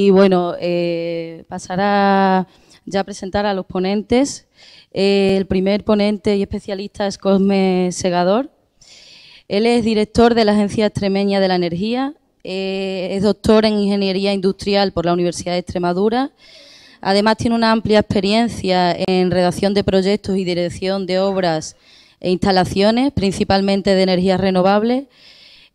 Y bueno, pasar a ya presentar a los ponentes. El primer ponente y especialista es Cosme Segador. Él es director de la Agencia Extremeña de la Energía, es doctor en Ingeniería Industrial por la Universidad de Extremadura. Además, tiene una amplia experiencia en redacción de proyectos y dirección de obras e instalaciones, principalmente de energías renovables,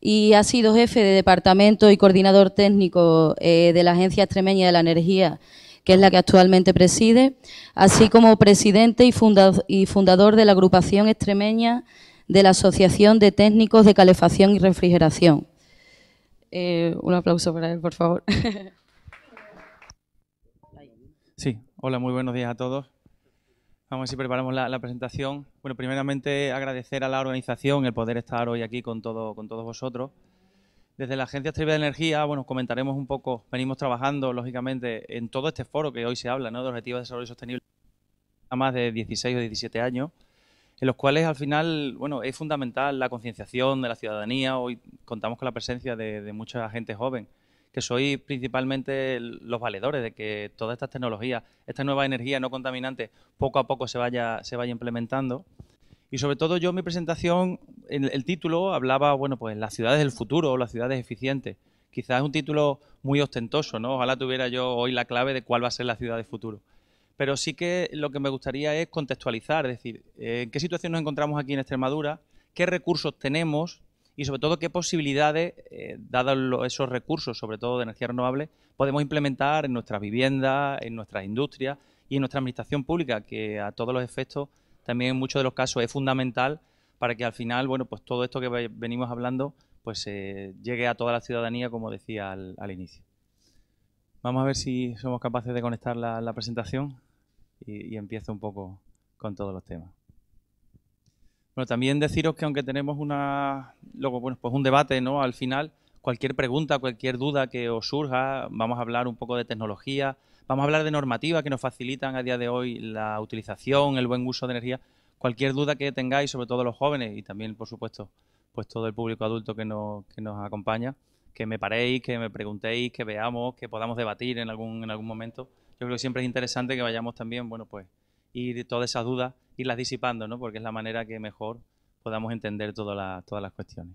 y ha sido jefe de departamento y coordinador técnico de la Agencia Extremeña de la Energía, que es la que actualmente preside, así como presidente y fundador de la agrupación extremeña de la Asociación de Técnicos de Calefacción y Refrigeración. Un aplauso para él, por favor. Sí, hola, muy buenos días a todos. Vamos a ver si preparamos la presentación. Bueno, primeramente agradecer a la organización el poder estar hoy aquí con todos vosotros. Desde la Agencia Extremeña de Energía, bueno, comentaremos un poco, venimos trabajando, lógicamente, en todo este foro que hoy se habla, ¿no?, de Objetivos de Desarrollo Sostenible, a más de 16 o 17 años, en los cuales, al final, bueno, es fundamental la concienciación de la ciudadanía. Hoy contamos con la presencia de mucha gente joven, que sois principalmente los valedores de que todas estas tecnologías, esta nueva energía no contaminante, poco a poco se vaya implementando. Y sobre todo yo en mi presentación, el título hablaba, bueno, pues las ciudades del futuro o las ciudades eficientes. Quizás es un título muy ostentoso, ¿no? Ojalá tuviera yo hoy la clave de cuál va a ser la ciudad del futuro. Pero sí que lo que me gustaría es contextualizar, es decir, en qué situación nos encontramos aquí en Extremadura, qué recursos tenemos y sobre todo qué posibilidades, dados esos recursos, sobre todo de energía renovable, podemos implementar en nuestras viviendas, en nuestras industrias y en nuestra administración pública, que a todos los efectos también en muchos de los casos es fundamental para que al final, bueno, pues todo esto que venimos hablando pues llegue a toda la ciudadanía, como decía al inicio. Vamos a ver si somos capaces de conectar la presentación y empiezo un poco con todos los temas. Bueno, también deciros que aunque tenemos luego, bueno, pues un debate, ¿no?, al final, cualquier pregunta, cualquier duda que os surja, vamos a hablar un poco de tecnología, vamos a hablar de normativas que nos facilitan a día de hoy la utilización, el buen uso de energía. Cualquier duda que tengáis, sobre todo los jóvenes y también, por supuesto, pues todo el público adulto que nos acompaña, que me paréis, que me preguntéis, que veamos, que podamos debatir en algún momento. Yo creo que siempre es interesante que vayamos también, bueno, pues ir todas esas dudas, irlas disipando, ¿no?, porque es la manera que mejor podamos entender todas las cuestiones.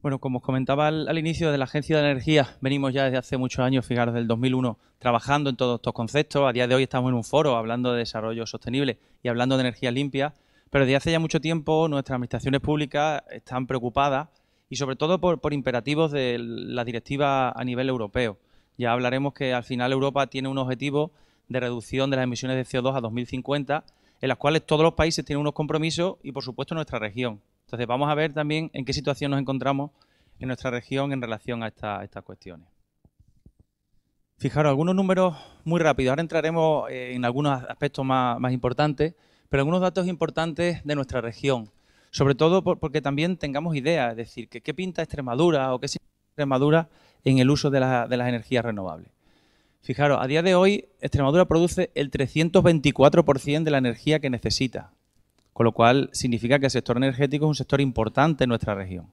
Bueno, como os comentaba al inicio, de la Agencia de la Energía venimos ya desde hace muchos años, fijaros, del 2001, trabajando en todos estos conceptos. A día de hoy estamos en un foro hablando de desarrollo sostenible y hablando de energía limpia, pero desde hace ya mucho tiempo nuestras administraciones públicas están preocupadas y sobre todo por imperativos de la directiva a nivel europeo. Ya hablaremos que al final Europa tiene un objetivo de reducción de las emisiones de CO2 a 2050, en las cuales todos los países tienen unos compromisos y, por supuesto, nuestra región. Entonces, vamos a ver también en qué situación nos encontramos en nuestra región en relación a estas cuestiones. Fijaros, algunos números muy rápidos. Ahora entraremos en algunos aspectos más importantes, pero algunos datos importantes de nuestra región. Sobre todo porque también tengamos ideas, es decir, qué pinta Extremadura o qué significa Extremadura en el uso de las energías renovables. Fijaros, a día de hoy Extremadura produce el 324% de la energía que necesita, con lo cual significa que el sector energético es un sector importante en nuestra región.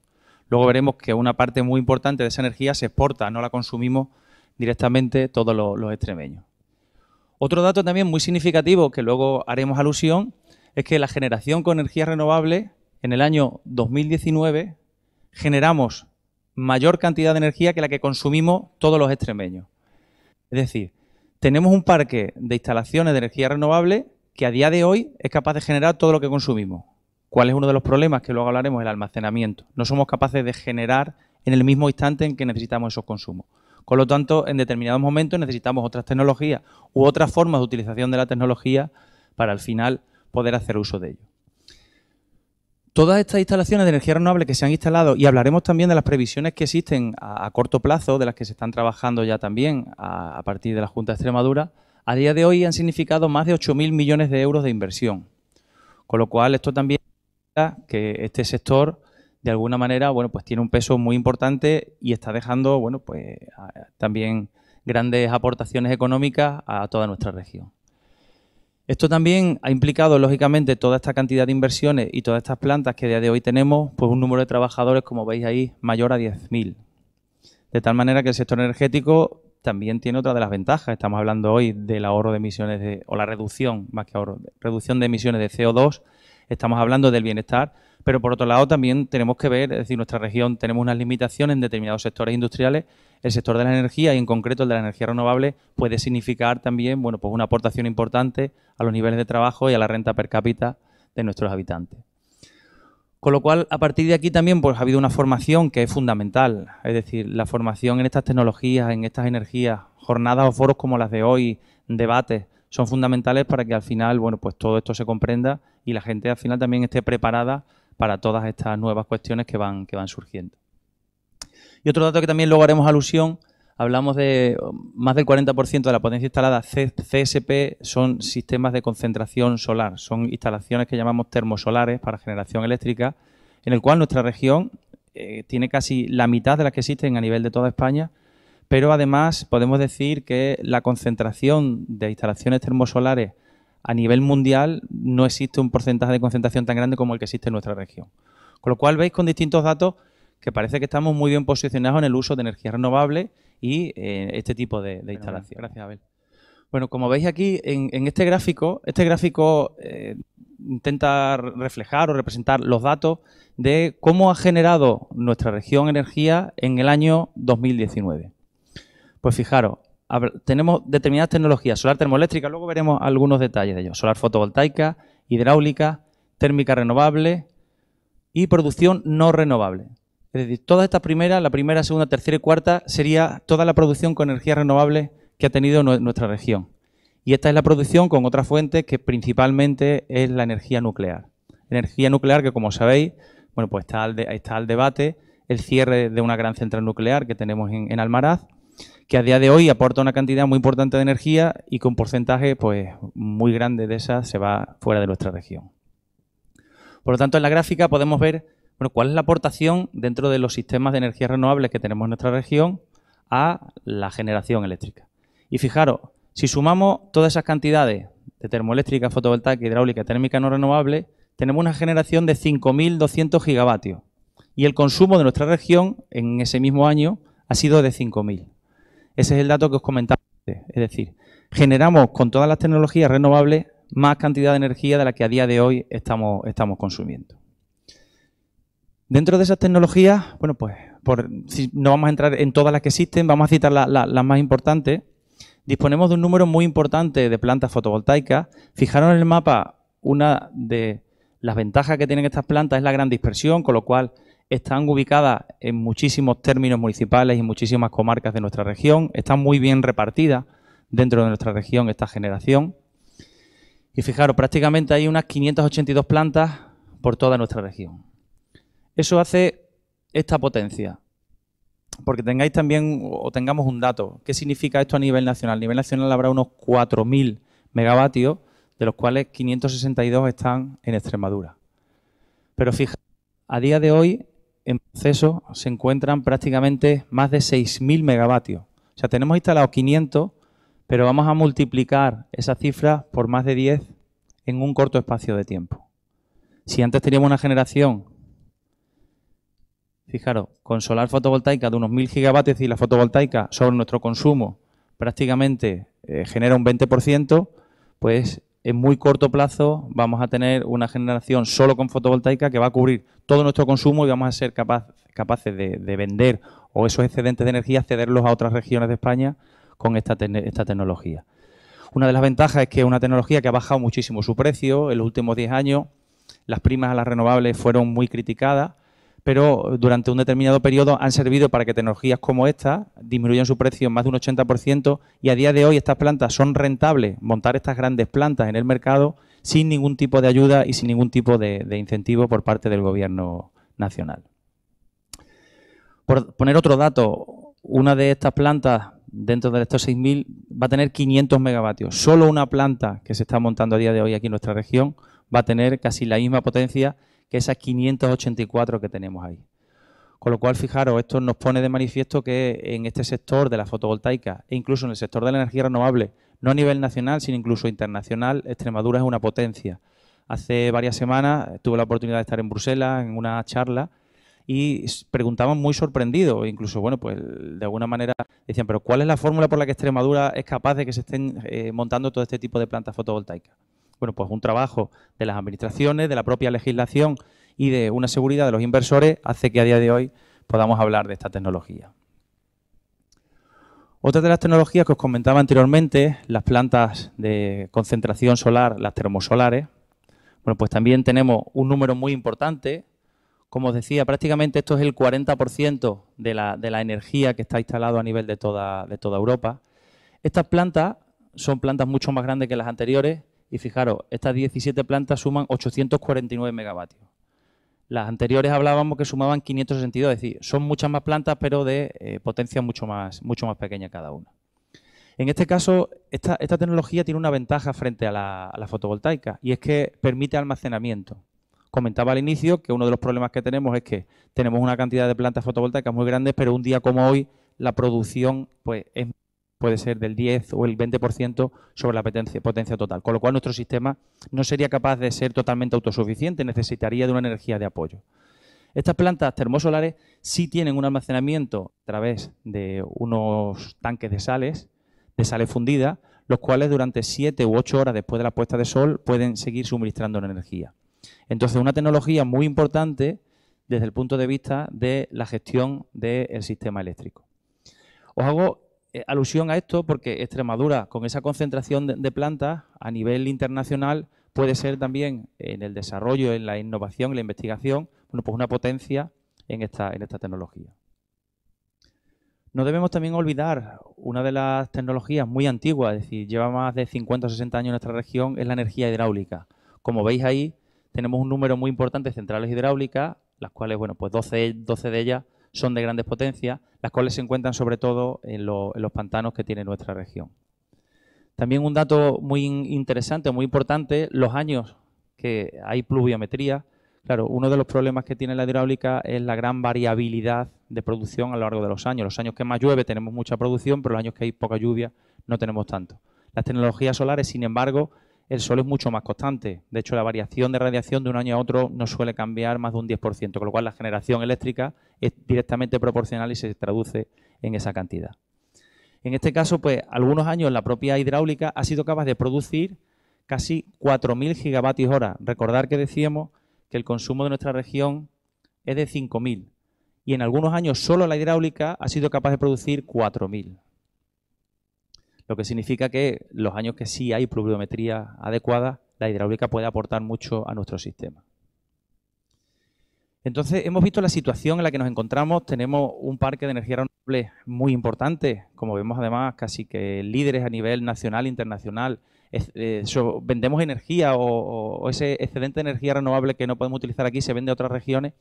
Luego veremos que una parte muy importante de esa energía se exporta, no la consumimos directamente todos los extremeños. Otro dato también muy significativo, que luego haremos alusión, es que la generación con energías renovables, en el año 2019, generamos mayor cantidad de energía que la que consumimos todos los extremeños. Es decir, tenemos un parque de instalaciones de energía renovable que a día de hoy es capaz de generar todo lo que consumimos. ¿Cuál es uno de los problemas? Que luego hablaremos, el almacenamiento. No somos capaces de generar en el mismo instante en que necesitamos esos consumos. Con lo tanto, en determinados momentos necesitamos otras tecnologías u otras formas de utilización de la tecnología para al final poder hacer uso de ello. Todas estas instalaciones de energía renovable que se han instalado, y hablaremos también de las previsiones que existen a corto plazo, de las que se están trabajando ya también a partir de la Junta de Extremadura, a día de hoy han significado más de 8.000 millones de euros de inversión. Con lo cual, esto también significa que este sector, de alguna manera, bueno, pues tiene un peso muy importante y está dejando, bueno, pues también grandes aportaciones económicas a toda nuestra región. Esto también ha implicado, lógicamente, toda esta cantidad de inversiones y todas estas plantas que a día de hoy tenemos, pues un número de trabajadores, como veis ahí, mayor a 10.000. De tal manera que el sector energético también tiene otra de las ventajas. Estamos hablando hoy del ahorro de emisiones o la reducción, más que ahorro, reducción de emisiones de CO2. Estamos hablando del bienestar, pero por otro lado también tenemos que ver, es decir, nuestra región tenemos unas limitaciones en determinados sectores industriales. El sector de la energía y en concreto el de la energía renovable puede significar también, bueno, pues una aportación importante a los niveles de trabajo y a la renta per cápita de nuestros habitantes. Con lo cual, a partir de aquí también pues ha habido una formación que es fundamental, es decir, la formación en estas tecnologías, en estas energías, jornadas o foros como las de hoy, debates, son fundamentales para que al final, bueno, pues todo esto se comprenda y la gente al final también esté preparada para todas estas nuevas cuestiones que van surgiendo. Y otro dato que también luego haremos alusión, hablamos de más del 40% de la potencia instalada CSP son sistemas de concentración solar, son instalaciones que llamamos termosolares para generación eléctrica, en el cual nuestra región tiene casi la mitad de las que existen a nivel de toda España, pero además podemos decir que la concentración de instalaciones termosolares a nivel mundial no existe un porcentaje de concentración tan grande como el que existe en nuestra región. Con lo cual veis con distintos datos que parece que estamos muy bien posicionados en el uso de energías renovables y este tipo de instalaciones. Gracias, Abel. Bueno, como veis aquí en este gráfico intenta reflejar o representar los datos de cómo ha generado nuestra región energía en el año 2019. Pues fijaros, tenemos determinadas tecnologías, solar termoeléctrica, luego veremos algunos detalles de ello, solar fotovoltaica, hidráulica, térmica renovable y producción no renovable. Es decir, todas estas primeras, la primera, segunda, tercera y cuarta, sería toda la producción con energías renovables que ha tenido nuestra región. Y esta es la producción con otra fuente que principalmente es la energía nuclear. Energía nuclear que, como sabéis, bueno, pues está al debate el cierre de una gran central nuclear que tenemos en Almaraz, que a día de hoy aporta una cantidad muy importante de energía y con un porcentaje pues muy grande de esa se va fuera de nuestra región. Por lo tanto, en la gráfica podemos ver bueno, cuál es la aportación dentro de los sistemas de energías renovables que tenemos en nuestra región a la generación eléctrica. Y fijaros, si sumamos todas esas cantidades de termoeléctrica, fotovoltaica, hidráulica, térmica no renovable, tenemos una generación de 5.200 gigavatios. Y el consumo de nuestra región en ese mismo año ha sido de 5.000. Ese es el dato que os comentaba antes. Es decir, generamos con todas las tecnologías renovables más cantidad de energía de la que a día de hoy estamos consumiendo. Dentro de esas tecnologías, bueno, pues si no vamos a entrar en todas las que existen, vamos a citar las más importantes. Disponemos de un número muy importante de plantas fotovoltaicas. Fijaros en el mapa, una de las ventajas que tienen estas plantas es la gran dispersión, con lo cual están ubicadas en muchísimos términos municipales y muchísimas comarcas de nuestra región. Están muy bien repartidas dentro de nuestra región esta generación. Y fijaros, prácticamente hay unas 582 plantas por toda nuestra región. Eso hace esta potencia. Porque tengáis también o tengamos un dato. ¿Qué significa esto a nivel nacional? A nivel nacional habrá unos 4.000 megavatios, de los cuales 562 están en Extremadura. Pero fijaros, a día de hoy en proceso se encuentran prácticamente más de 6.000 megavatios. O sea, tenemos instalados 500, pero vamos a multiplicar esa cifra por más de 10 en un corto espacio de tiempo. Si antes teníamos una generación, fijaros, con solar fotovoltaica de unos 1.000 gigavatios y la fotovoltaica sobre nuestro consumo prácticamente genera un 20%, pues en muy corto plazo vamos a tener una generación solo con fotovoltaica que va a cubrir todo nuestro consumo y vamos a ser capaces de vender o esos excedentes de energía cederlos a otras regiones de España con esta tecnología. Una de las ventajas es que es una tecnología que ha bajado muchísimo su precio. En los últimos 10 años las primas a las renovables fueron muy criticadas, pero durante un determinado periodo han servido para que tecnologías como esta disminuyan su precio en más de un 80% y a día de hoy estas plantas son rentables, montar estas grandes plantas en el mercado sin ningún tipo de ayuda y sin ningún tipo de incentivo por parte del Gobierno nacional. Por poner otro dato, una de estas plantas dentro de estos 6.000 va a tener 500 megavatios. Solo una planta que se está montando a día de hoy aquí en nuestra región va a tener casi la misma potencia que esas 584 que tenemos ahí. Con lo cual, fijaros, esto nos pone de manifiesto que en este sector de la fotovoltaica e incluso en el sector de la energía renovable, no a nivel nacional, sino incluso internacional, Extremadura es una potencia. Hace varias semanas tuve la oportunidad de estar en Bruselas en una charla y preguntaban muy sorprendidos, incluso, bueno, pues de alguna manera decían, pero ¿cuál es la fórmula por la que Extremadura es capaz de que se estén montando todo este tipo de plantas fotovoltaicas? Bueno, pues un trabajo de las administraciones, de la propia legislación y de una seguridad de los inversores hace que a día de hoy podamos hablar de esta tecnología. Otra de las tecnologías que os comentaba anteriormente, las plantas de concentración solar, las termosolares, bueno, pues también tenemos un número muy importante. Como os decía, prácticamente esto es el 40% de la energía que está instalado a nivel de toda Europa. Estas plantas son plantas mucho más grandes que las anteriores y fijaros, estas 17 plantas suman 849 megavatios. Las anteriores hablábamos que sumaban 562, es decir, son muchas más plantas pero de potencia mucho más pequeña cada una. En este caso, esta tecnología tiene una ventaja frente a la fotovoltaica y es que permite almacenamiento. Comentaba al inicio que uno de los problemas que tenemos es que tenemos una cantidad de plantas fotovoltaicas muy grandes, pero un día como hoy la producción pues, puede ser del 10 o el 20% sobre la potencia total, con lo cual nuestro sistema no sería capaz de ser totalmente autosuficiente, necesitaría de una energía de apoyo. Estas plantas termosolares sí tienen un almacenamiento a través de unos tanques de sales fundida, los cuales durante 7 u 8 horas después de la puesta de sol pueden seguir suministrando energía. Entonces, una tecnología muy importante desde el punto de vista de la gestión del sistema eléctrico. Os hago alusión a esto porque Extremadura, con esa concentración de plantas a nivel internacional, puede ser también en el desarrollo, en la innovación, en la investigación, bueno, pues una potencia en esta tecnología. No debemos también olvidar una de las tecnologías muy antiguas, es decir, lleva más de 50 o 60 años en nuestra región, es la energía hidráulica. Como veis ahí, tenemos un número muy importante de centrales hidráulicas, las cuales, bueno, pues 12 de ellas son de grandes potencias, las cuales se encuentran sobre todo en los pantanos que tiene nuestra región. También un dato muy interesante, muy importante, los años que hay pluviometría. Claro, uno de los problemas que tiene la hidráulica es la gran variabilidad de producción a lo largo de los años. Los años que más llueve tenemos mucha producción, pero los años que hay poca lluvia no tenemos tanto. Las tecnologías solares, sin embargo, el sol es mucho más constante. De hecho, la variación de radiación de un año a otro no suele cambiar más de un 10%, con lo cual la generación eléctrica es directamente proporcional y se traduce en esa cantidad. En este caso, pues, algunos años la propia hidráulica ha sido capaz de producir casi 4.000 gigavatios hora. Recordar que decíamos que el consumo de nuestra región es de 5.000 y en algunos años solo la hidráulica ha sido capaz de producir 4.000. Lo que significa que los años que sí hay pluviometría adecuada, la hidráulica puede aportar mucho a nuestro sistema. Entonces, hemos visto la situación en la que nos encontramos. Tenemos un parque de energía renovable muy importante, como vemos además casi que líderes a nivel nacional e internacional. Vendemos energía o ese excedente de energía renovable que no podemos utilizar aquí se vende a otras regiones.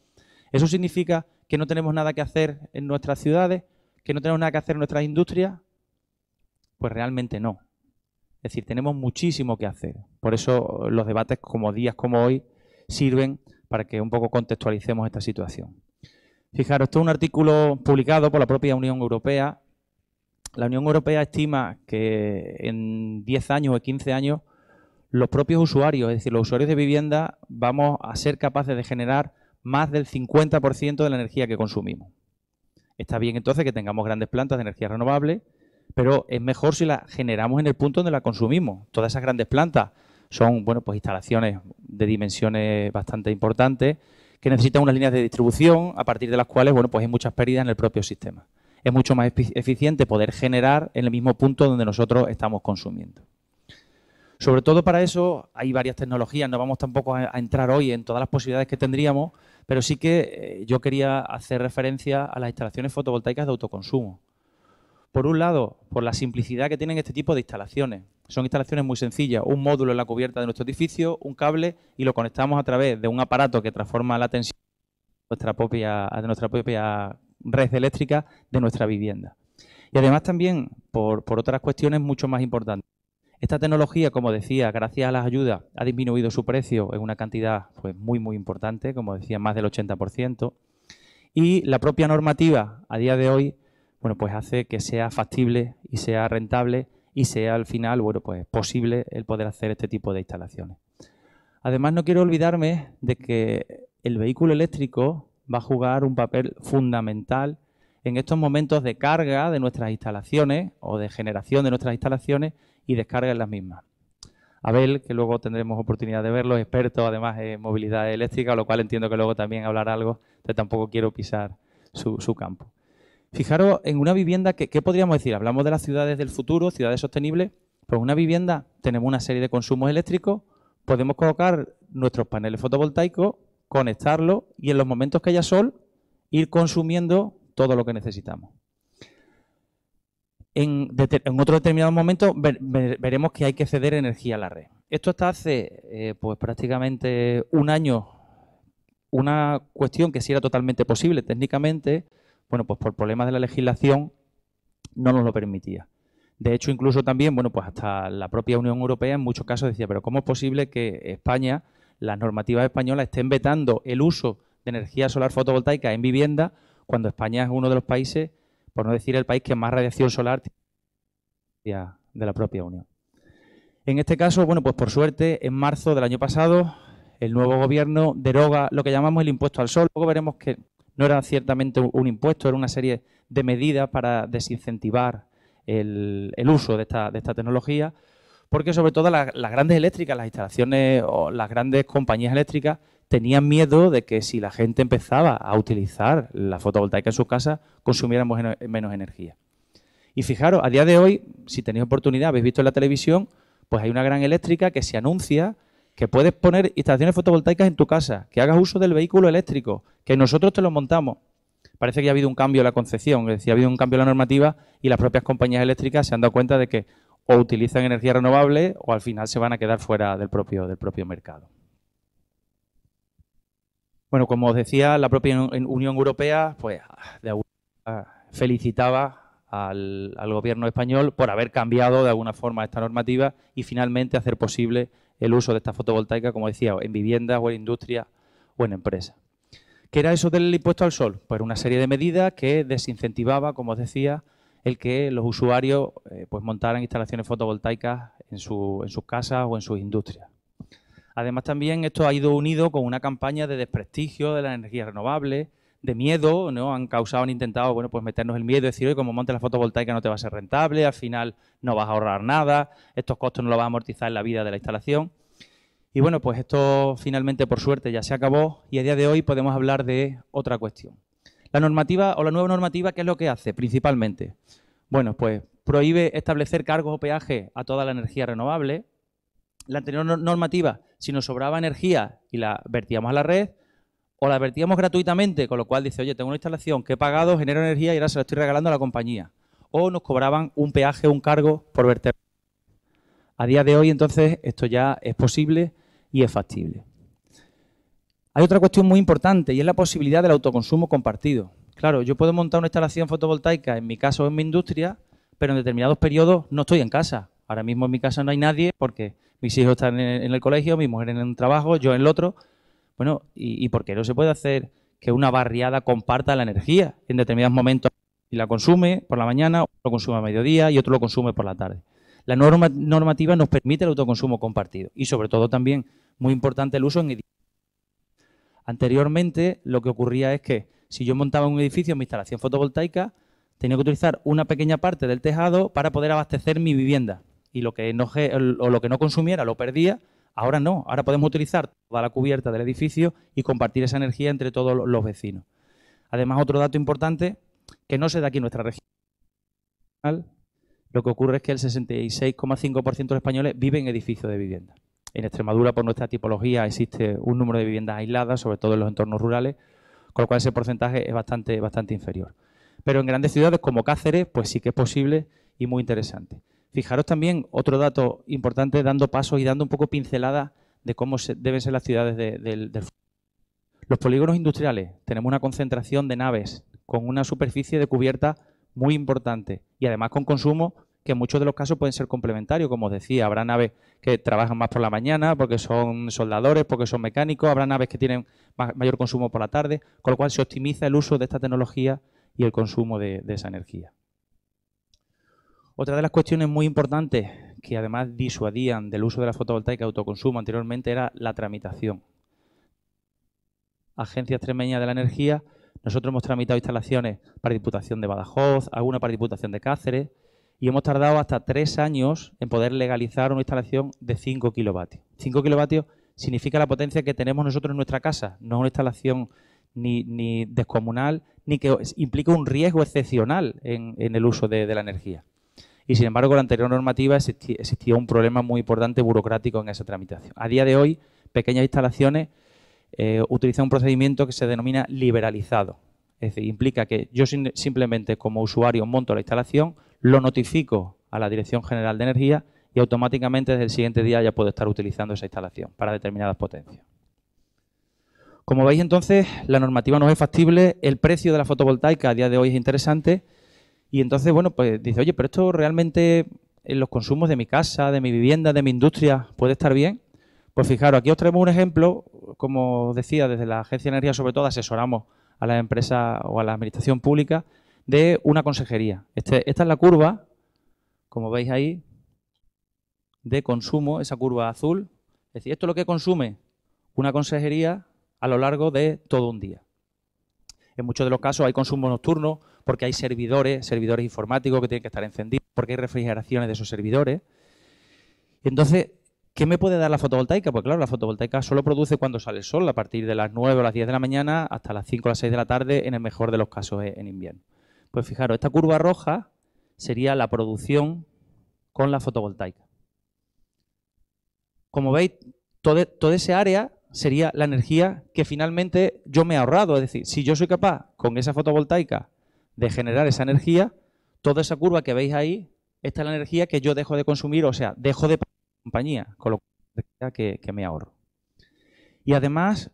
¿Eso significa que no tenemos nada que hacer en nuestras ciudades? ¿Que no tenemos nada que hacer en nuestras industrias? Pues realmente no. Es decir, tenemos muchísimo que hacer. Por eso los debates como días como hoy sirven para que un poco contextualicemos esta situación. Fijaros, esto es un artículo publicado por la propia Unión Europea. La Unión Europea estima que en 10 años o 15 años los propios usuarios, es decir, los usuarios de vivienda, vamos a ser capaces de generar más del 50% de la energía que consumimos. Está bien entonces que tengamos grandes plantas de energía renovable, pero es mejor si la generamos en el punto donde la consumimos. Todas esas grandes plantas son, bueno, pues instalaciones de dimensiones bastante importantes que necesitan unas líneas de distribución a partir de las cuales, bueno, pues hay muchas pérdidas en el propio sistema. Es mucho más eficiente poder generar en el mismo punto donde nosotros estamos consumiendo. Sobre todo para eso hay varias tecnologías, no vamos tampoco a entrar hoy en todas las posibilidades que tendríamos, pero sí que yo quería hacer referencia a las instalaciones fotovoltaicas de autoconsumo. Por un lado, por la simplicidad que tienen este tipo de instalaciones. Son instalaciones muy sencillas, un módulo en la cubierta de nuestro edificio, un cable y lo conectamos a través de un aparato que transforma la tensión de nuestra propia red eléctrica de nuestra vivienda. Y además también por otras cuestiones mucho más importantes. Esta tecnología, como decía, gracias a las ayudas, ha disminuido su precio en una cantidad pues, muy importante, como decía, más del 80%. Y la propia normativa, a día de hoy, bueno, pues hace que sea factible y sea rentable y sea al final, bueno, pues posible el poder hacer este tipo de instalaciones. Además, no quiero olvidarme de que el vehículo eléctrico va a jugar un papel fundamental en estos momentos de carga de nuestras instalaciones o de generación de nuestras instalaciones y descarga en las mismas. Abel, que luego tendremos oportunidad de verlo, experto además en movilidad eléctrica, lo cual entiendo que luego también hablará algo, entonces tampoco quiero pisar su campo. Fijaros, en una vivienda, ¿qué podríamos decir? Hablamos de las ciudades del futuro, ciudades sostenibles, pues en una vivienda tenemos una serie de consumos eléctricos, podemos colocar nuestros paneles fotovoltaicos, conectarlos y en los momentos que haya sol, ir consumiendo todo lo que necesitamos. En otro determinado momento veremos que hay que ceder energía a la red. Esto hasta hace pues prácticamente un año, una cuestión que sí era totalmente posible técnicamente, bueno, pues por problemas de la legislación no nos lo permitía. De hecho, incluso también, bueno, pues hasta la propia Unión Europea en muchos casos decía, pero ¿cómo es posible que España, las normativas españolas estén vetando el uso de energía solar fotovoltaica en vivienda cuando España es uno de los países, por no decir el país que más radiación solar tiene de la propia Unión? En este caso, bueno, pues por suerte, en marzo del año pasado, el nuevo gobierno deroga lo que llamamos el impuesto al sol. Luego veremos que no era ciertamente un impuesto, era una serie de medidas para desincentivar el uso de esta tecnología, porque sobre todo las grandes eléctricas, las instalaciones o las grandes compañías eléctricas tenían miedo de que si la gente empezaba a utilizar la fotovoltaica en sus casas, consumiéramos menos energía. Y fijaros, a día de hoy, si tenéis oportunidad, habéis visto en la televisión, pues hay una gran eléctrica que se anuncia que puedes poner instalaciones fotovoltaicas en tu casa, que hagas uso del vehículo eléctrico, que nosotros te lo montamos. Parece que ha habido un cambio en la concepción, es decir, ha habido un cambio en la normativa y las propias compañías eléctricas se han dado cuenta de que o utilizan energía renovable o al final se van a quedar fuera del propio mercado. Bueno, como os decía, la propia Unión Europea pues de alguna manera felicitaba al gobierno español por haber cambiado de alguna forma esta normativa y finalmente hacer posible el uso de esta fotovoltaica, como decía, en viviendas o en industria o en empresas. ¿Qué era eso del impuesto al sol? Pues una serie de medidas que desincentivaba, como os decía, el que los usuarios pues montaran instalaciones fotovoltaicas en sus casas o en sus industrias. Además, también esto ha ido unido con una campaña de desprestigio de las energías renovables, de miedo, ¿no? Han intentado, bueno, pues meternos el miedo, decir, oye, como montes la fotovoltaica no te va a ser rentable, al final no vas a ahorrar nada, estos costos no los vas a amortizar en la vida de la instalación. Y bueno, pues esto finalmente, por suerte, ya se acabó y a día de hoy podemos hablar de otra cuestión. La normativa o la nueva normativa, ¿qué es lo que hace principalmente? Bueno, pues prohíbe establecer cargos o peajes a toda la energía renovable. La anterior normativa, si nos sobraba energía y la vertíamos a la red, o la vertíamos gratuitamente, con lo cual dice, oye, tengo una instalación que he pagado, genero energía y ahora se la estoy regalando a la compañía. O nos cobraban un peaje o un cargo por verter. A día de hoy, entonces, esto ya es posible y es factible. Hay otra cuestión muy importante y es la posibilidad del autoconsumo compartido. Claro, yo puedo montar una instalación fotovoltaica en mi casa o en mi industria, pero en determinados periodos no estoy en casa. Ahora mismo en mi casa no hay nadie porque mis hijos están en el colegio, mi mujer en un trabajo, yo en el otro. Bueno, ¿y por qué no se puede hacer que una barriada comparta la energía en determinados momentos y la consume por la mañana, otro lo consume a mediodía y otro lo consume por la tarde? La normativa nos permite el autoconsumo compartido y sobre todo también, muy importante, el uso en edificios. Anteriormente lo que ocurría es que si yo montaba un edificio en mi instalación fotovoltaica, tenía que utilizar una pequeña parte del tejado para poder abastecer mi vivienda y lo que no consumiera lo perdía. Ahora no, ahora podemos utilizar toda la cubierta del edificio y compartir esa energía entre todos los vecinos. Además, otro dato importante que no se da aquí en nuestra región, lo que ocurre es que el 66,5% de los españoles viven en edificios de vivienda. En Extremadura, por nuestra tipología, existe un número de viviendas aisladas, sobre todo en los entornos rurales, con lo cual ese porcentaje es bastante inferior. Pero en grandes ciudades como Cáceres, pues sí que es posible y muy interesante. Fijaros también otro dato importante, dando pasos y dando un poco pinceladas de cómo deben ser las ciudades del futuro. Los polígonos industriales, tenemos una concentración de naves con una superficie de cubierta muy importante y además con consumo que en muchos de los casos pueden ser complementarios. Como os decía, habrá naves que trabajan más por la mañana porque son soldadores, porque son mecánicos, habrá naves que tienen mayor consumo por la tarde, con lo cual se optimiza el uso de esta tecnología y el consumo de esa energía. Otra de las cuestiones muy importantes que además disuadían del uso de la fotovoltaica de autoconsumo anteriormente era la tramitación. Agencia Extremeña de la Energía, nosotros hemos tramitado instalaciones para Diputación de Badajoz, alguna para Diputación de Cáceres, y hemos tardado hasta 3 años en poder legalizar una instalación de 5 kilovatios. 5 kilovatios significa la potencia que tenemos nosotros en nuestra casa, no es una instalación ni descomunal, ni que implica un riesgo excepcional en el uso de la energía. Y sin embargo, con la anterior normativa existía un problema muy importante burocrático en esa tramitación. A día de hoy, pequeñas instalaciones utilizan un procedimiento que se denomina liberalizado. Es decir, implica que yo simplemente como usuario monto la instalación, lo notifico a la Dirección General de Energía y automáticamente desde el siguiente día ya puedo estar utilizando esa instalación para determinadas potencias. Como veis, entonces, la normativa no es factible, el precio de la fotovoltaica a día de hoy es interesante y entonces, bueno, pues dice, oye, pero esto realmente en los consumos de mi casa, de mi vivienda, de mi industria, ¿puede estar bien? Pues fijaros, aquí os traemos un ejemplo, como os decía, desde la Agencia de Energía sobre todo asesoramos a las empresas o a la administración pública de una consejería. Esta es la curva, como veis ahí, de consumo, esa curva azul. Es decir, esto es lo que consume una consejería a lo largo de todo un día. En muchos de los casos hay consumo nocturno porque hay servidores informáticos que tienen que estar encendidos, porque hay refrigeraciones de esos servidores. Y entonces, ¿qué me puede dar la fotovoltaica? Pues claro, la fotovoltaica solo produce cuando sale el sol, a partir de las 9 o las 10 de la mañana hasta las 5 o las 6 de la tarde, en el mejor de los casos en invierno. Pues fijaros, esta curva roja sería la producción con la fotovoltaica. Como veis, toda esa área sería la energía que finalmente yo me he ahorrado. Es decir, si yo soy capaz con esa fotovoltaica de generar esa energía, toda esa curva que veis ahí, esta es la energía que yo dejo de consumir, o sea, dejo de pagar a la compañía, con lo que me ahorro. Y además,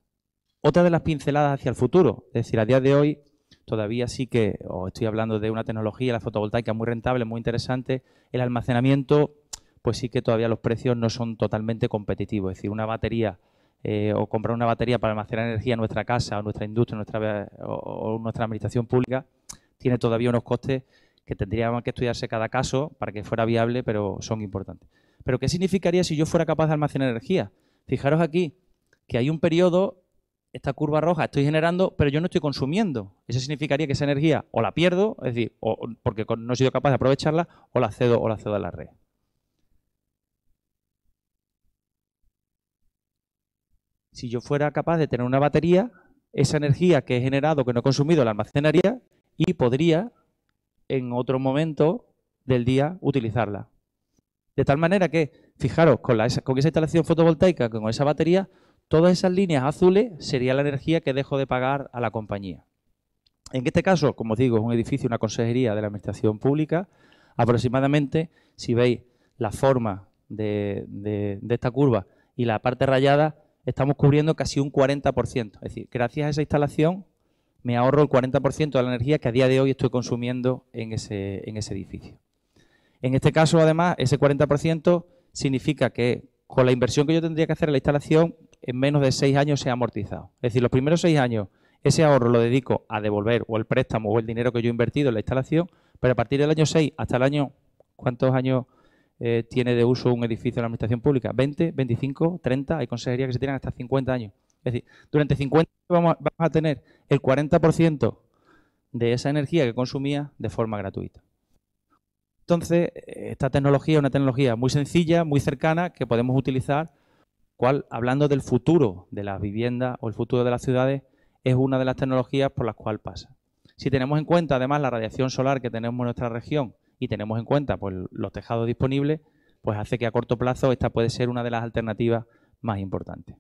otra de las pinceladas hacia el futuro, es decir, a día de hoy todavía sí que, os estoy hablando de una tecnología, la fotovoltaica, muy rentable, muy interesante, el almacenamiento, pues sí que todavía los precios no son totalmente competitivos. Es decir, una batería o comprar una batería para almacenar energía en nuestra casa o nuestra industria o nuestra administración pública tiene todavía unos costes que tendríamos que estudiarse cada caso para que fuera viable, pero son importantes. ¿Pero qué significaría si yo fuera capaz de almacenar energía? Fijaros aquí que hay un periodo, esta curva roja, estoy generando, pero yo no estoy consumiendo. Eso significaría que esa energía o la pierdo, es decir, o porque no he sido capaz de aprovecharla, o la cedo a la red. Si yo fuera capaz de tener una batería, esa energía que he generado, que no he consumido, la almacenaría y podría en otro momento del día utilizarla. De tal manera que, fijaros, con esa instalación fotovoltaica, con esa batería, todas esas líneas azules sería la energía que dejo de pagar a la compañía. En este caso, como os digo, es un edificio, una consejería de la administración pública. Aproximadamente, si veis la forma de esta curva y la parte rayada, estamos cubriendo casi un 40%. Es decir, gracias a esa instalación me ahorro el 40% de la energía que a día de hoy estoy consumiendo en ese edificio. En este caso, además, ese 40% significa que con la inversión que yo tendría que hacer en la instalación, en menos de 6 años se ha amortizado. Es decir, los primeros 6 años, ese ahorro lo dedico a devolver o el préstamo o el dinero que yo he invertido en la instalación, pero a partir del año 6 hasta el año, ¿cuántos años tiene de uso un edificio de la administración pública? 20, 25, 30, hay consejerías que se tienen hasta 50 años. Es decir, durante 50 años vamos a tener el 40% de esa energía que consumía de forma gratuita. Entonces, esta tecnología es una tecnología muy sencilla, muy cercana, que podemos utilizar, hablando del futuro de las viviendas o el futuro de las ciudades, es una de las tecnologías por las cuales pasa. Si tenemos en cuenta, además, la radiación solar que tenemos en nuestra región y tenemos en cuenta pues, los tejados disponibles, pues hace que a corto plazo esta puede ser una de las alternativas más importantes.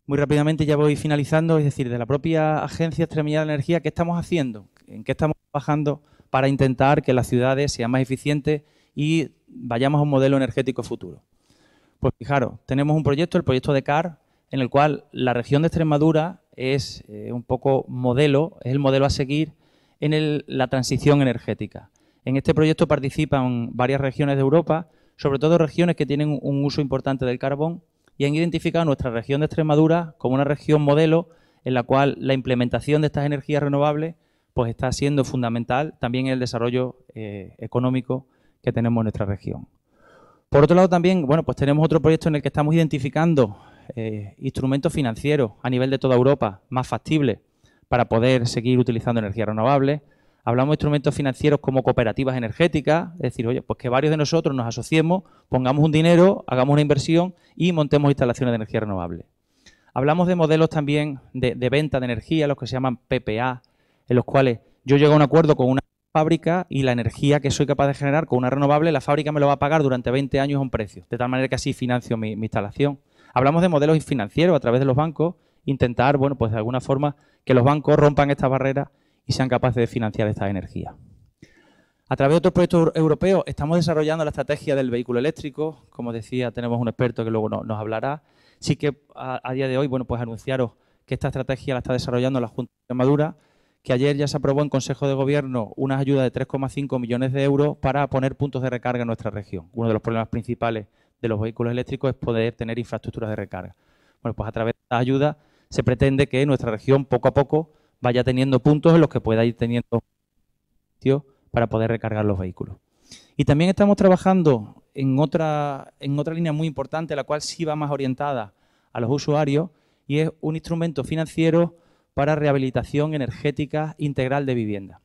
Muy rápidamente ya voy finalizando, es decir, de la propia Agencia Extremeña de la Energía, ¿qué estamos haciendo? ¿En qué estamos trabajando para intentar que las ciudades sean más eficientes y vayamos a un modelo energético futuro? Pues fijaros, tenemos un proyecto, el proyecto de CAR, en el cual la región de Extremadura es un poco modelo, es el modelo a seguir en la transición energética. En este proyecto participan varias regiones de Europa, sobre todo regiones que tienen un uso importante del carbón, y han identificado nuestra región de Extremadura como una región modelo en la cual la implementación de estas energías renovables pues está siendo fundamental también en el desarrollo económico que tenemos en nuestra región. Por otro lado también, bueno, pues tenemos otro proyecto en el que estamos identificando instrumentos financieros a nivel de toda Europa más factibles para poder seguir utilizando energías renovables. Hablamos de instrumentos financieros como cooperativas energéticas, es decir, oye, pues que varios de nosotros nos asociemos, pongamos un dinero, hagamos una inversión y montemos instalaciones de energía renovable. Hablamos de modelos también de venta de energía, los que se llaman PPA, en los cuales yo llego a un acuerdo con una fábrica y la energía que soy capaz de generar con una renovable, la fábrica me lo va a pagar durante 20 años a un precio, de tal manera que así financio mi instalación. Hablamos de modelos financieros a través de los bancos, intentar, bueno, pues de alguna forma que los bancos rompan estas barreras y sean capaces de financiar estas energías. A través de otros proyectos europeos estamos desarrollando la estrategia del vehículo eléctrico. Como decía, tenemos un experto que luego nos hablará. Sí que a día de hoy, bueno, pues anunciaros que esta estrategia la está desarrollando la Junta de Extremadura, que ayer ya se aprobó en Consejo de Gobierno unas ayudas de 3,5 millones de euros para poner puntos de recarga en nuestra región. Uno de los problemas principales de los vehículos eléctricos es poder tener infraestructuras de recarga. Bueno, pues a través de esta ayuda se pretende que nuestra región poco a poco vaya teniendo puntos en los que pueda ir teniendo para poder recargar los vehículos. Y también estamos trabajando en otra línea muy importante, la cual sí va más orientada a los usuarios, y es un instrumento financiero para rehabilitación energética integral de vivienda.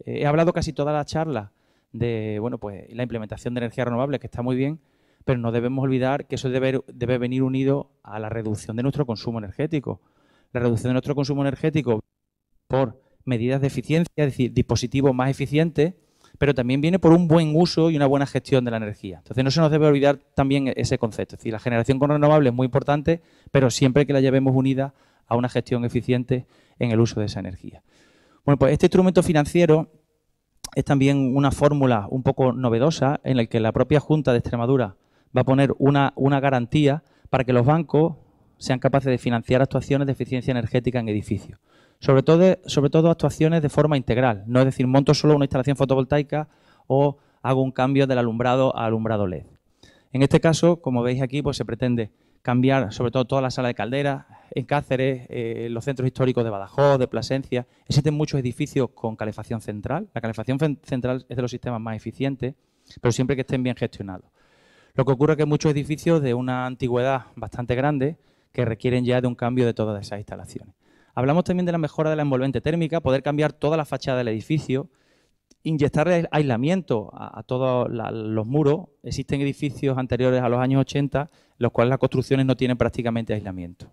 He hablado casi toda la charla de, bueno, pues la implementación de energías renovables, que está muy bien, pero no debemos olvidar que eso debe venir unido a la reducción de nuestro consumo energético. La reducción de nuestro consumo energético por medidas de eficiencia, es decir, dispositivos más eficientes, pero también viene por un buen uso y una buena gestión de la energía. Entonces no se nos debe olvidar también ese concepto. Es decir, la generación con renovables es muy importante, pero siempre que la llevemos unida a una gestión eficiente en el uso de esa energía. Bueno, pues este instrumento financiero es también una fórmula un poco novedosa en la que la propia Junta de Extremadura va a poner una garantía para que los bancos sean capaces de financiar actuaciones de eficiencia energética en edificios. Sobre todo actuaciones de forma integral, no es decir, monto solo una instalación fotovoltaica o hago un cambio del alumbrado a alumbrado LED. En este caso, como veis aquí, pues se pretende cambiar sobre todo toda la sala de calderas, en Cáceres, los centros históricos de Badajoz, de Plasencia. Existen muchos edificios con calefacción central. La calefacción central es de los sistemas más eficientes, pero siempre que estén bien gestionados. Lo que ocurre es que hay muchos edificios de una antigüedad bastante grande que requieren ya de un cambio de todas esas instalaciones. Hablamos también de la mejora de la envolvente térmica, poder cambiar toda la fachada del edificio, inyectarle aislamiento a todos los muros. Existen edificios anteriores a los años 80, los cuales las construcciones no tienen prácticamente aislamiento.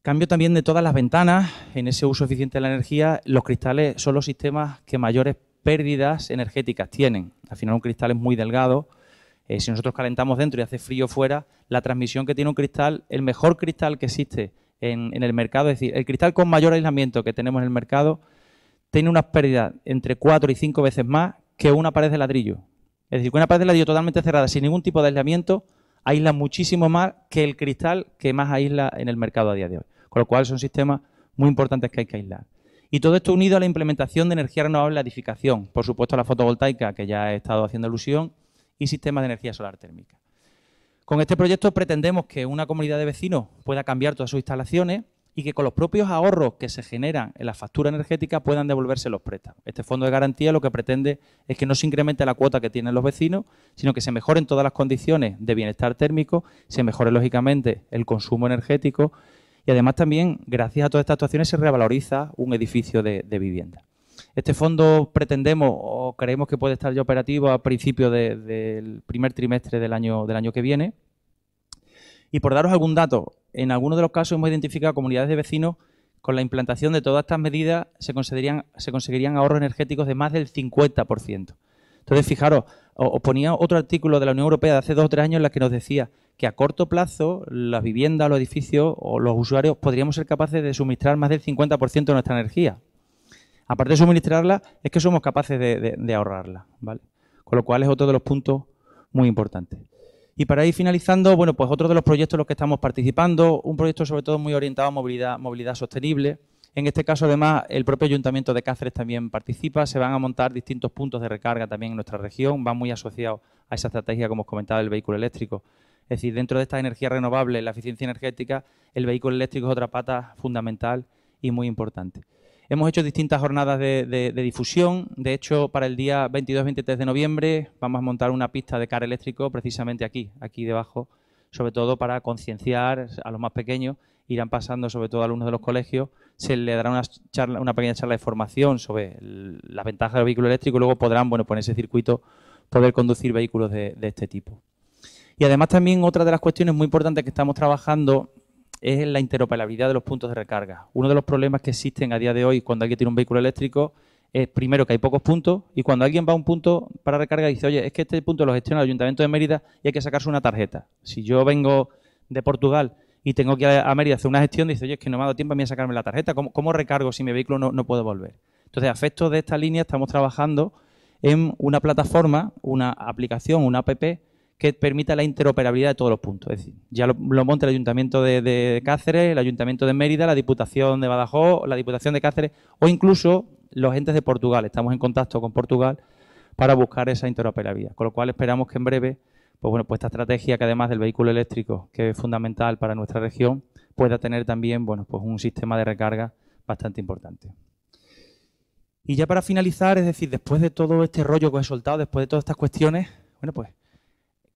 Cambio también de todas las ventanas. En ese uso eficiente de la energía, los cristales son los sistemas que mayores pérdidas energéticas tienen. Al final un cristal es muy delgado. Si nosotros calentamos dentro y hace frío fuera, la transmisión que tiene un cristal, el mejor cristal que existe en el mercado, es decir, el cristal con mayor aislamiento que tenemos en el mercado, tiene unas pérdidas entre 4 y 5 veces más que una pared de ladrillo. Es decir, que una pared de ladrillo totalmente cerrada, sin ningún tipo de aislamiento, aísla muchísimo más que el cristal que más aísla en el mercado a día de hoy. Con lo cual son sistemas muy importantes que hay que aislar. Y todo esto unido a la implementación de energía renovable en la edificación. Por supuesto, la fotovoltaica, que ya he estado haciendo alusión, y sistemas de energía solar térmica. Con este proyecto pretendemos que una comunidad de vecinos pueda cambiar todas sus instalaciones y que con los propios ahorros que se generan en la factura energética puedan devolverse los préstamos. Este fondo de garantía lo que pretende es que no se incremente la cuota que tienen los vecinos, sino que se mejoren todas las condiciones de bienestar térmico, se mejore lógicamente el consumo energético y además también, gracias a todas estas actuaciones, se revaloriza un edificio de vivienda. Este fondo pretendemos o creemos que puede estar ya operativo a principios del primer trimestre del año que viene. Y por daros algún dato, en algunos de los casos hemos identificado comunidades de vecinos con la implantación de todas estas medidas se conseguirían ahorros energéticos de más del 50%. Entonces, fijaros, os ponía otro artículo de la Unión Europea de hace 2 o 3 años en la que nos decía que a corto plazo las viviendas, los edificios o los usuarios podríamos ser capaces de suministrar más del 50% de nuestra energía. Aparte de suministrarla, es que somos capaces de ahorrarla, ¿vale? Con lo cual es otro de los puntos muy importantes. Y para ir finalizando, bueno, pues otro de los proyectos en los que estamos participando, un proyecto sobre todo muy orientado a movilidad sostenible. En este caso, además, el propio Ayuntamiento de Cáceres también participa. Se van a montar distintos puntos de recarga también en nuestra región. Va muy asociado a esa estrategia, como os comentaba, del vehículo eléctrico. Es decir, dentro de estas energías renovables, la eficiencia energética, el vehículo eléctrico es otra pata fundamental y muy importante. Hemos hecho distintas jornadas de difusión. De hecho, para el día 22-23 de noviembre vamos a montar una pista de car eléctrico precisamente aquí debajo, sobre todo para concienciar a los más pequeños. Irán pasando, sobre todo a alumnos de los colegios, se les dará una pequeña charla de formación sobre las ventajas del vehículo eléctrico y luego podrán, bueno, pues en ese circuito poder conducir vehículos de este tipo. Y además también otra de las cuestiones muy importantes que estamos trabajando es la interoperabilidad de los puntos de recarga. Uno de los problemas que existen a día de hoy cuando alguien tiene un vehículo eléctrico es, primero, que hay pocos puntos y cuando alguien va a un punto para recarga dice, oye, es que este punto lo gestiona el Ayuntamiento de Mérida y hay que sacarse una tarjeta. Si yo vengo de Portugal y tengo que ir a Mérida a hacer una gestión, dice, oye, es que no me ha dado tiempo a mí a sacarme la tarjeta. ¿Cómo recargo si mi vehículo no puede volver? Entonces, a efectos de esta línea estamos trabajando en una plataforma, una aplicación, una app que permita la interoperabilidad de todos los puntos. Es decir, ya lo monta el Ayuntamiento de Cáceres, el Ayuntamiento de Mérida, la Diputación de Badajoz, la Diputación de Cáceres o incluso los entes de Portugal. Estamos en contacto con Portugal para buscar esa interoperabilidad. Con lo cual esperamos que en breve, pues bueno, pues esta estrategia que además del vehículo eléctrico, que es fundamental para nuestra región, pueda tener también, bueno, pues un sistema de recarga bastante importante. Y ya para finalizar, es decir, después de todo este rollo que os he soltado, después de todas estas cuestiones, bueno, pues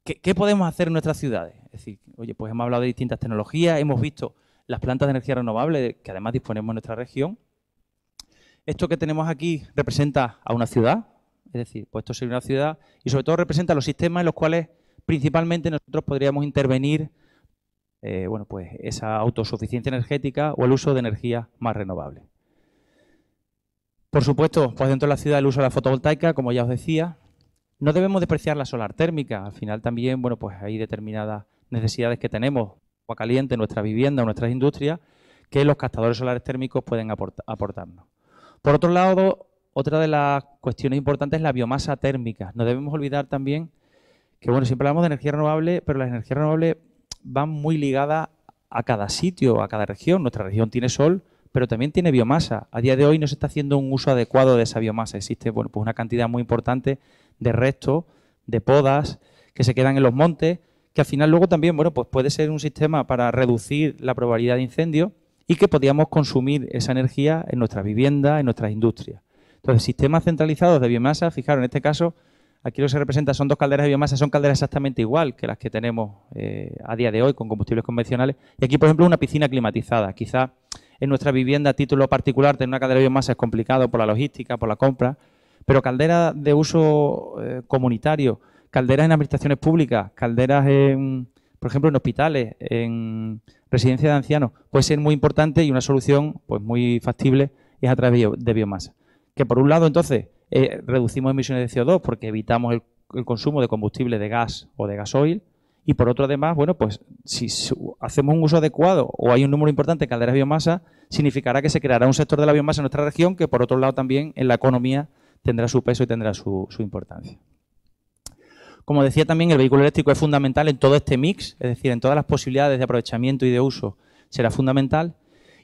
¿qué podemos hacer en nuestras ciudades? Es decir, oye, pues hemos hablado de distintas tecnologías, hemos visto las plantas de energía renovable que además disponemos en nuestra región. Esto que tenemos aquí representa a una ciudad, es decir, pues esto sería una ciudad y sobre todo representa los sistemas en los cuales principalmente nosotros podríamos intervenir, bueno, pues esa autosuficiencia energética o el uso de energía más renovable. Por supuesto, pues dentro de la ciudad el uso de la fotovoltaica, como ya os decía. No debemos despreciar la solar térmica. Al final también, bueno, pues hay determinadas necesidades que tenemos, agua caliente en nuestra vivienda, en nuestras industrias, que los captadores solares térmicos pueden aportarnos. Por otro lado, otra de las cuestiones importantes es la biomasa térmica. No debemos olvidar también que, bueno, siempre hablamos de energía renovable, pero las energías renovables van muy ligadas a cada sitio, a cada región. Nuestra región tiene sol, pero también tiene biomasa. A día de hoy no se está haciendo un uso adecuado de esa biomasa. Existe, bueno, pues una cantidad muy importante de restos, de podas que se quedan en los montes, que al final luego también, bueno, pues puede ser un sistema para reducir la probabilidad de incendio y que podíamos consumir esa energía en nuestras viviendas, en nuestras industrias. Entonces, sistemas centralizados de biomasa, fijaros, en este caso, aquí lo que se representa son dos calderas de biomasa, son calderas exactamente igual que las que tenemos a día de hoy con combustibles convencionales. Y aquí, por ejemplo, una piscina climatizada. Quizá en nuestra vivienda, a título particular, tener una caldera de biomasa es complicado por la logística, por la compra, pero calderas de uso comunitario, calderas en administraciones públicas, calderas, por ejemplo, en hospitales, en residencias de ancianos, puede ser muy importante y una solución pues muy factible es a través de biomasa. Que por un lado, entonces, reducimos emisiones de CO2 porque evitamos el consumo de combustible de gas o de gasoil y por otro, además, bueno, pues si hacemos un uso adecuado o hay un número importante de calderas de biomasa, significará que se creará un sector de la biomasa en nuestra región que, por otro lado, también en la economía tendrá su peso y tendrá su importancia. Como decía también, el vehículo eléctrico es fundamental en todo este mix, es decir, en todas las posibilidades de aprovechamiento y de uso será fundamental.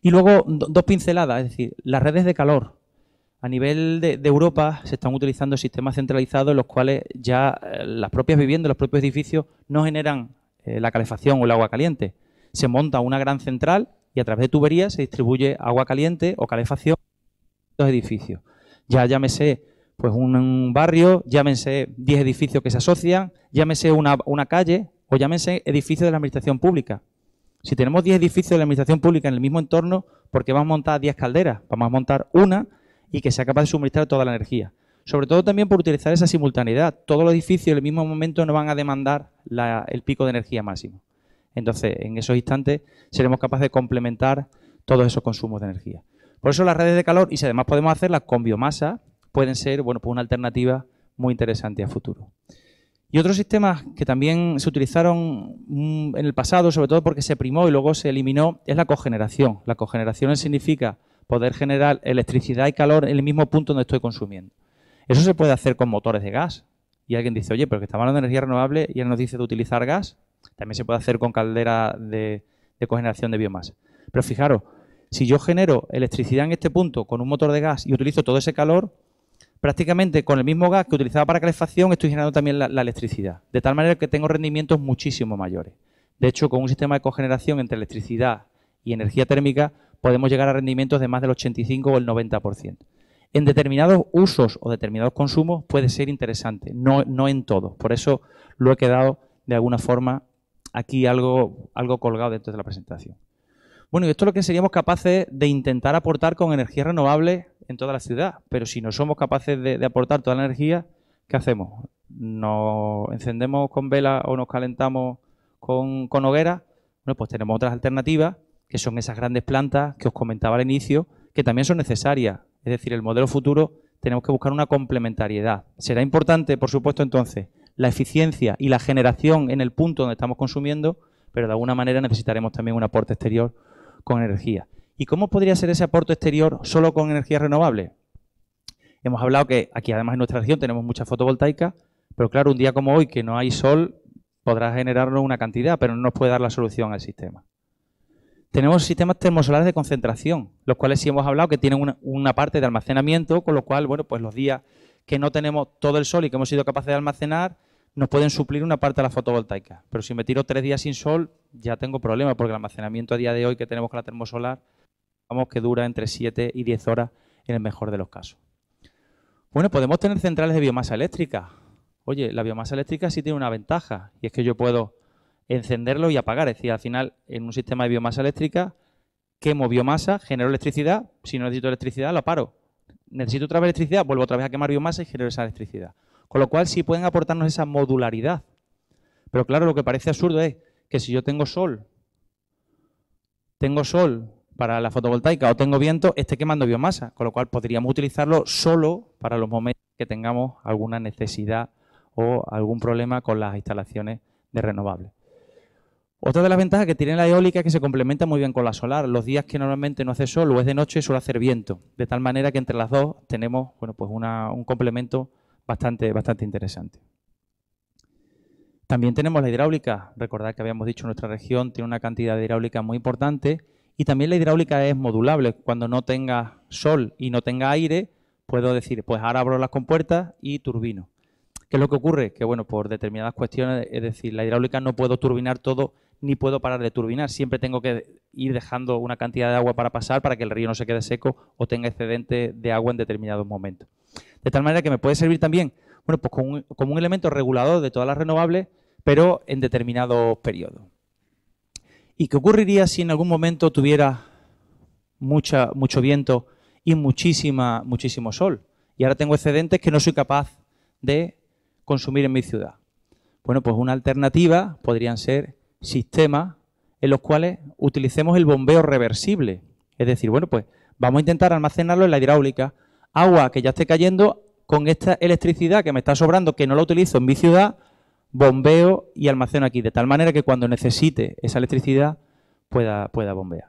Y luego, dos pinceladas, es decir, las redes de calor. A nivel de Europa se están utilizando sistemas centralizados en los cuales ya las propias viviendas, los propios edificios no generan la calefacción o el agua caliente. Se monta una gran central y a través de tuberías se distribuye agua caliente o calefacción en los edificios. Ya llámese pues un barrio, llámense 10 edificios que se asocian, llámese una calle o llámense edificios de la administración pública. Si tenemos 10 edificios de la administración pública en el mismo entorno, ¿por qué vamos a montar 10 calderas? Vamos a montar una y que sea capaz de suministrar toda la energía. Sobre todo también por utilizar esa simultaneidad. Todos los edificios en el mismo momento no van a demandar el pico de energía máximo. Entonces, en esos instantes seremos capaces de complementar todos esos consumos de energía. Por eso las redes de calor, y si además podemos hacerlas con biomasa, pueden ser, bueno, pues una alternativa muy interesante a futuro. Y otros sistemas que también se utilizaron en el pasado, sobre todo porque se primó y luego se eliminó, es la cogeneración. La cogeneración significa poder generar electricidad y calor en el mismo punto donde estoy consumiendo. Eso se puede hacer con motores de gas. Y alguien dice, oye, pero que estamos hablando de energía renovable y él nos dice de utilizar gas. También se puede hacer con caldera de cogeneración de biomasa. Pero fijaros, si yo genero electricidad en este punto con un motor de gas y utilizo todo ese calor, prácticamente con el mismo gas que utilizaba para calefacción estoy generando también la electricidad. De tal manera que tengo rendimientos muchísimo mayores. De hecho, con un sistema de cogeneración entre electricidad y energía térmica podemos llegar a rendimientos de más del 85 o el 90%. En determinados usos o determinados consumos puede ser interesante, no en todos. Por eso lo he quedado de alguna forma aquí algo colgado dentro de la presentación. Bueno, y esto es lo que seríamos capaces de intentar aportar con energías renovables en toda la ciudad. Pero si no somos capaces de aportar toda la energía, ¿qué hacemos? ¿Nos encendemos con vela o nos calentamos con hoguera? Bueno, pues tenemos otras alternativas, que son esas grandes plantas que os comentaba al inicio, que también son necesarias. Es decir, el modelo futuro tenemos que buscar una complementariedad. Será importante, por supuesto, entonces, la eficiencia y la generación en el punto donde estamos consumiendo, pero de alguna manera necesitaremos también un aporte exterior con energía. ¿Y cómo podría ser ese aporte exterior solo con energías renovables? Hemos hablado que aquí, además, en nuestra región tenemos mucha fotovoltaica, pero claro, un día como hoy, que no hay sol, podrá generarnos una cantidad, pero no nos puede dar la solución al sistema. Tenemos sistemas termosolares de concentración, los cuales sí hemos hablado que tienen una parte de almacenamiento, con lo cual, bueno, pues los días que no tenemos todo el sol y que hemos sido capaces de almacenar, nos pueden suplir una parte de la fotovoltaica. Pero si me tiro 3 días sin sol, ya tengo problemas, porque el almacenamiento a día de hoy que tenemos con la termosolar, vamos que dura entre 7 y 10 horas en el mejor de los casos. Bueno, podemos tener centrales de biomasa eléctrica. Oye, la biomasa eléctrica sí tiene una ventaja, y es que yo puedo encenderlo y apagar. Es decir, al final, en un sistema de biomasa eléctrica, quemo biomasa, genero electricidad. Si no necesito electricidad, la paro. Necesito otra vez electricidad, vuelvo otra vez a quemar biomasa y genero esa electricidad. Con lo cual, sí pueden aportarnos esa modularidad. Pero claro, lo que parece absurdo es que si yo tengo sol para la fotovoltaica o tengo viento, esté quemando biomasa. Con lo cual, podríamos utilizarlo solo para los momentos que tengamos alguna necesidad o algún problema con las instalaciones de renovables. Otra de las ventajas que tiene la eólica es que se complementa muy bien con la solar. Los días que normalmente no hace sol o es de noche suele hacer viento. De tal manera que entre las dos tenemos, bueno, pues un complemento bastante interesante. También tenemos la hidráulica. Recordad que habíamos dicho que nuestra región tiene una cantidad de hidráulica muy importante y también la hidráulica es modulable. Cuando no tenga sol y no tenga aire, puedo decir, pues ahora abro las compuertas y turbino. ¿Qué es lo que ocurre? Que, bueno, por determinadas cuestiones, es decir, la hidráulica no puedo turbinar todo ni puedo parar de turbinar. Siempre tengo que ir dejando una cantidad de agua para pasar para que el río no se quede seco o tenga excedente de agua en determinados momentos. De tal manera que me puede servir también, bueno, pues como un elemento regulador de todas las renovables, pero en determinados periodos. ¿Y qué ocurriría si en algún momento tuviera mucho viento y muchísimo sol? Y ahora tengo excedentes que no soy capaz de consumir en mi ciudad. Bueno, pues una alternativa podrían ser sistemas en los cuales utilicemos el bombeo reversible. Es decir, bueno, pues vamos a intentar almacenarlo en la hidráulica. Agua que ya esté cayendo, con esta electricidad que me está sobrando, que no la utilizo en mi ciudad, bombeo y almaceno aquí, de tal manera que cuando necesite esa electricidad pueda bombear.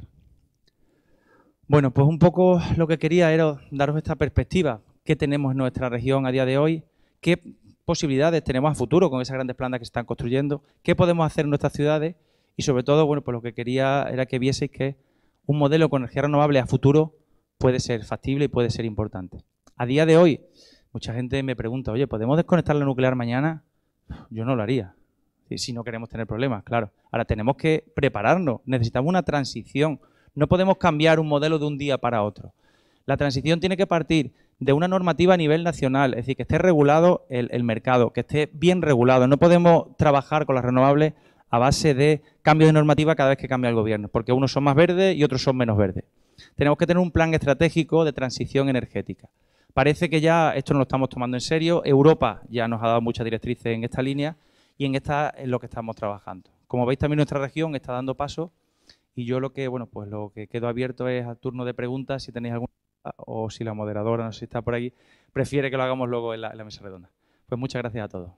Bueno, pues un poco lo que quería era daros esta perspectiva. ¿Qué tenemos en nuestra región a día de hoy? ¿Qué posibilidades tenemos a futuro con esas grandes plantas que se están construyendo? ¿Qué podemos hacer en nuestras ciudades? Y sobre todo, bueno, pues lo que quería era que vieseis que un modelo con energía renovable a futuro puede ser factible y puede ser importante. A día de hoy, mucha gente me pregunta, oye, ¿podemos desconectar la nuclear mañana? Yo no lo haría, si no queremos tener problemas, claro. Ahora tenemos que prepararnos, necesitamos una transición. No podemos cambiar un modelo de un día para otro. La transición tiene que partir de una normativa a nivel nacional, es decir, que esté regulado el mercado, que esté bien regulado. No podemos trabajar con las renovables a base de cambios de normativa cada vez que cambia el gobierno, porque unos son más verdes y otros son menos verdes. Tenemos que tener un plan estratégico de transición energética. Parece que ya esto no lo estamos tomando en serio. Europa ya nos ha dado muchas directrices en esta línea y en esta es lo que estamos trabajando. Como veis, también nuestra región está dando pasos y yo lo que quedo abierto es al turno de preguntas, si tenéis alguna o si la moderadora, no sé si está por ahí, prefiere que lo hagamos luego en la mesa redonda. Pues muchas gracias a todos.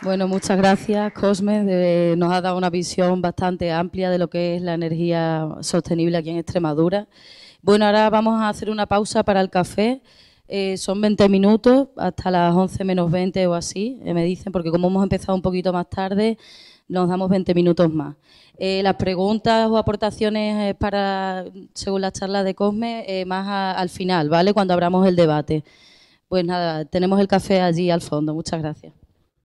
Bueno, muchas gracias, Cosme. Nos ha dado una visión bastante amplia de lo que es la energía sostenible aquí en Extremadura. Bueno, ahora vamos a hacer una pausa para el café. Son 20 minutos, hasta las 11 menos 20 o así, me dicen, porque como hemos empezado un poquito más tarde, nos damos 20 minutos más. Las preguntas o aportaciones según la charla de Cosme, más al final, ¿vale? Cuando abramos el debate. Pues nada, tenemos el café allí al fondo. Muchas gracias.